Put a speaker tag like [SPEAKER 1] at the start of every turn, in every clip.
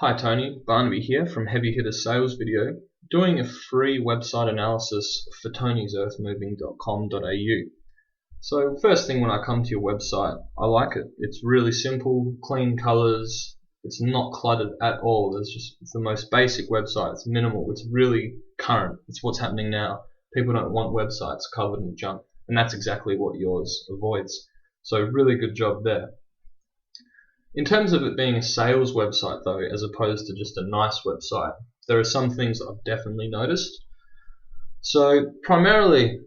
[SPEAKER 1] Hi Tony, Barnaby here from Heavy Hitter Sales Video, doing a free website analysis for Tony's Earthmoving.com.au. So first thing when I come to your website, I like it. It's really simple, clean colors, it's not cluttered at all. It's the most basic website, it's minimal, it's really current, it's what's happening now. People don't want websites covered in junk, and that's exactly what yours avoids. So really good job there. In terms of it being a sales website though, as opposed to just a nice website, there are some things that I've definitely noticed. So primarily,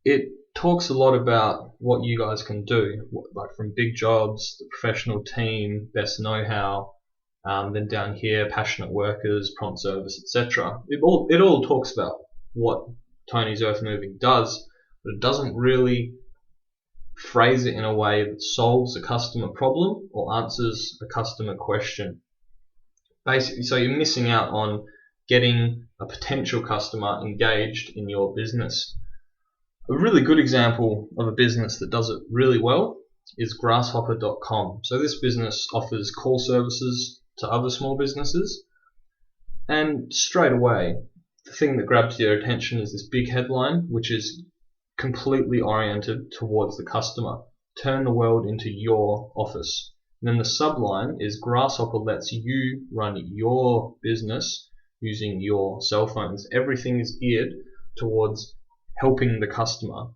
[SPEAKER 1] it talks a lot about what you guys can do, like from big jobs, the professional team, best know-how, then down here, passionate workers, prompt service, etc. It all talks about what Tony's Earthmoving does, but it doesn't really phrase it in a way that solves a customer problem or answers a customer question. Basically, so you're missing out on getting a potential customer engaged in your business. A really good example of a business that does it really well is grasshopper.com. So this business offers call services to other small businesses, and straight away the thing that grabs your attention is this big headline, which is completely oriented towards the customer. Turn the world into your office. And then the subline is Grasshopper lets you run your business using your cell phones. Everything is geared towards helping the customer,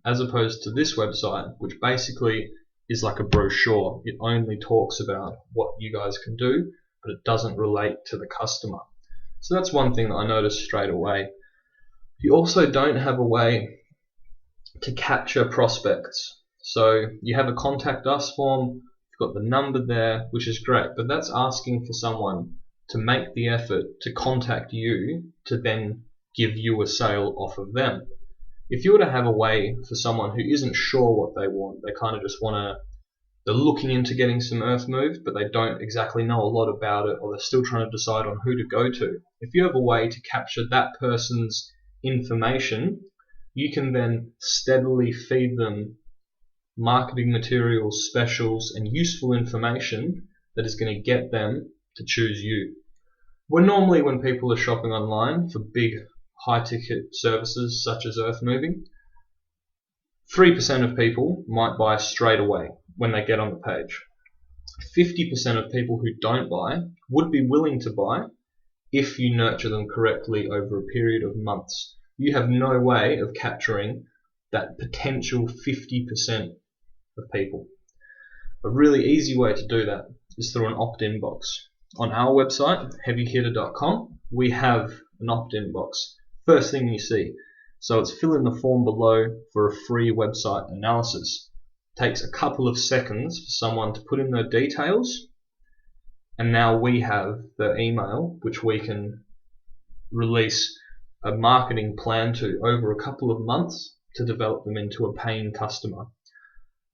[SPEAKER 1] as opposed to this website, which basically is like a brochure. It only talks about what you guys can do, but it doesn't relate to the customer. So that's one thing that I noticed straight away. You also don't have a way to capture prospects. So you have a contact us form, you've got the number there, which is great, but that's asking for someone to make the effort to contact you to then give you a sale off of them. If you were to have a way for someone who isn't sure what they want, they kind of just they're looking into getting some earth moved, but they don't exactly know a lot about it, or they're still trying to decide on who to go to. If you have a way to capture that person's information, you can then steadily feed them marketing materials, specials, and useful information that is going to get them to choose you. Normally when people are shopping online for big high-ticket services such as earth moving, 3% of people might buy straight away when they get on the page. 50% of people who don't buy would be willing to buy if you nurture them correctly over a period of months. You have no way of capturing that potential 50% of people. A really easy way to do that is through an opt-in box. On our website, heavyhitter.com, we have an opt-in box. First thing you see. So it's fill in the form below for a free website analysis. It takes a couple of seconds for someone to put in their details, and now we have their email, which we can release a marketing plan to over a couple of months to develop them into a paying customer.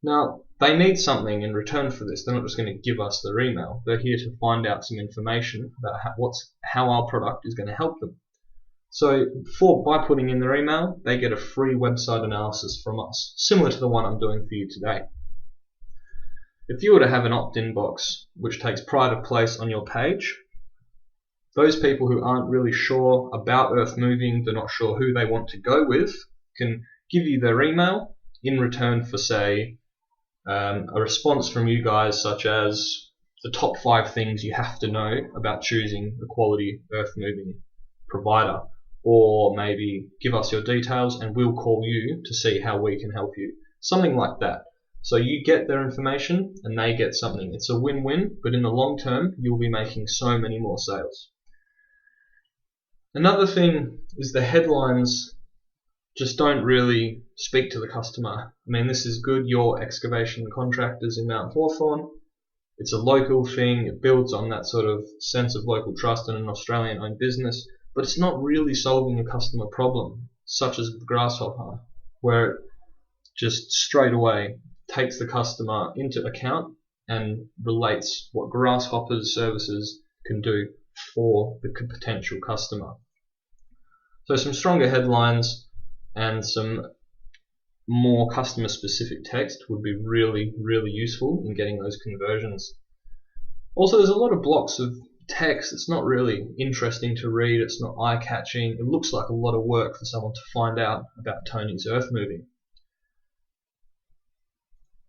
[SPEAKER 1] Now, they need something in return for this. They're not just going to give us their email. They're here to find out some information about how our product is going to help them. So by putting in their email, they get a free website analysis from us, similar to the one I'm doing for you today. If you were to have an opt-in box which takes pride of place on your page, those people who aren't really sure about earth moving, they're not sure who they want to go with, can give you their email in return for, say, a response from you guys such as the top 5 things you have to know about choosing a quality earth moving provider, or maybe give us your details and we'll call you to see how we can help you. Something like that. So you get their information and they get something. It's a win-win, but in the long term you'll be making so many more sales. Another thing is the headlines just don't really speak to the customer. I mean, this is good. Your excavation contractors in Mount Hawthorn. It's a local thing. It builds on that sort of sense of local trust in an Australian-owned business, but it's not really solving a customer problem, such as Grasshopper, where it just straight away takes the customer into account and relates what Grasshopper's services can do for the potential customer. So some stronger headlines and some more customer specific text would be really, really useful in getting those conversions. Also, there's a lot of blocks of text, it's not really interesting to read, it's not eye-catching, it looks like a lot of work for someone to find out about Tony's Earthmoving.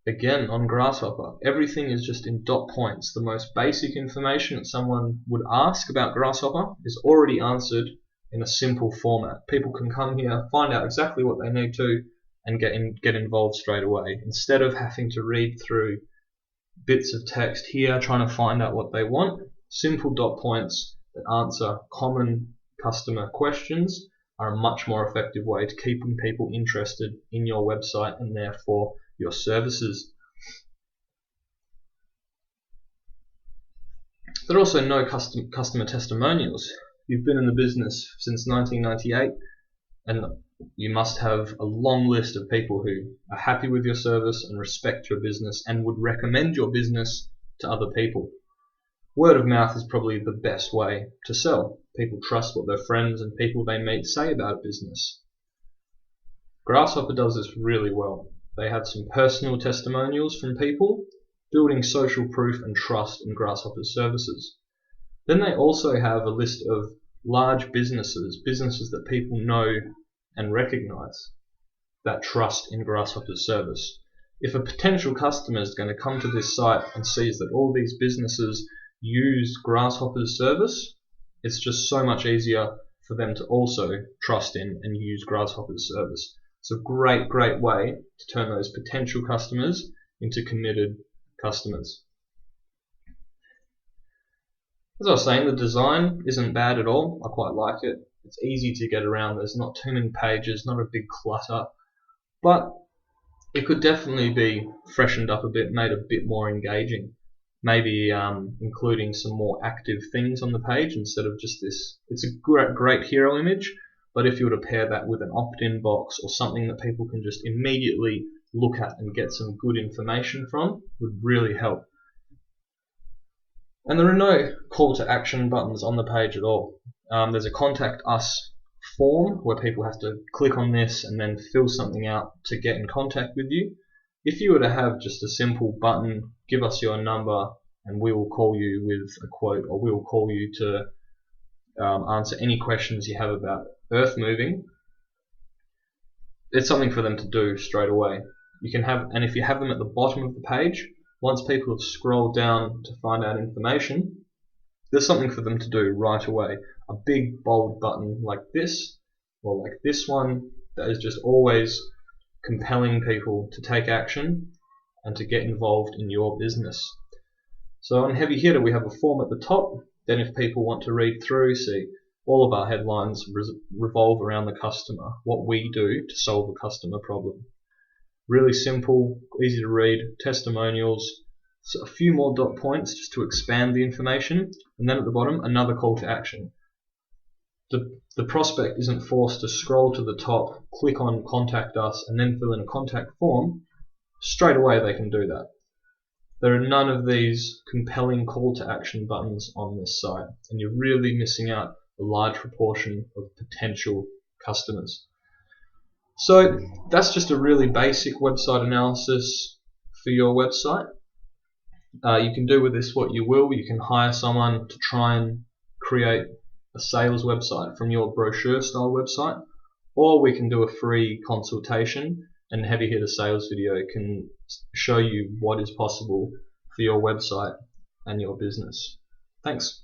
[SPEAKER 1] Again, on Grasshopper, everything is just in dot points. The most basic information that someone would ask about Grasshopper is already answered in a simple format. People can come here, find out exactly what they need to, and get involved straight away, instead of having to read through bits of text here trying to find out what they want. Simple dot points that answer common customer questions are a much more effective way to keeping people interested in your website and therefore your services. There are also no customer testimonials. You've been in the business since 1998 and you must have a long list of people who are happy with your service and respect your business and would recommend your business to other people. Word of mouth is probably the best way to sell. People trust what their friends and people they meet say about a business. Grasshopper does this really well. They have some personal testimonials from people, building social proof and trust in Grasshopper's services. Then they also have a list of large businesses that people know and recognize, that trust in Grasshopper's service. If a potential customer is going to come to this site and sees that all these businesses use Grasshopper's service, it's just so much easier for them to also trust in and use Grasshopper's service. It's a great way to turn those potential customers into committed customers. As I was saying, the design isn't bad at all. I quite like it. It's easy to get around. There's not too many pages, not a big clutter, but it could definitely be freshened up a bit, made a bit more engaging. Maybe including some more active things on the page instead of just this. It's a great hero image, but if you were to pair that with an opt-in box or something that people can just immediately look at and get some good information from, would really help. And there are no call to action buttons on the page at all. There's a contact us form where people have to click on this and then fill something out to get in contact with you. If you were to have just a simple button, give us your number and we will call you with a quote, or we will call you to answer any questions you have about Earthmoving, it's something for them to do straight away. And if you have them at the bottom of the page, once people have scrolled down to find out information, there's something for them to do right away. A big bold button like this, or like this one, that is just always compelling people to take action and to get involved in your business. So on Heavy Hitter we have a form at the top. Then if people want to read through, see all of our headlines revolve around the customer, what we do to solve a customer problem. Really simple, easy to read, testimonials, so a few more dot points just to expand the information, and then at the bottom another call to action. The prospect isn't forced to scroll to the top, click on contact us and then fill in a contact form. Straight away they can do that. There are none of these compelling call to action buttons on this site, and you're really missing out a large proportion of potential customers. So that's just a really basic website analysis for your website. You can do with this what you will. You can hire someone to try and create a sales website from your brochure style website, or we can do a free consultation and Heavy Hitter sales video can show you what is possible for your website and your business. Thanks.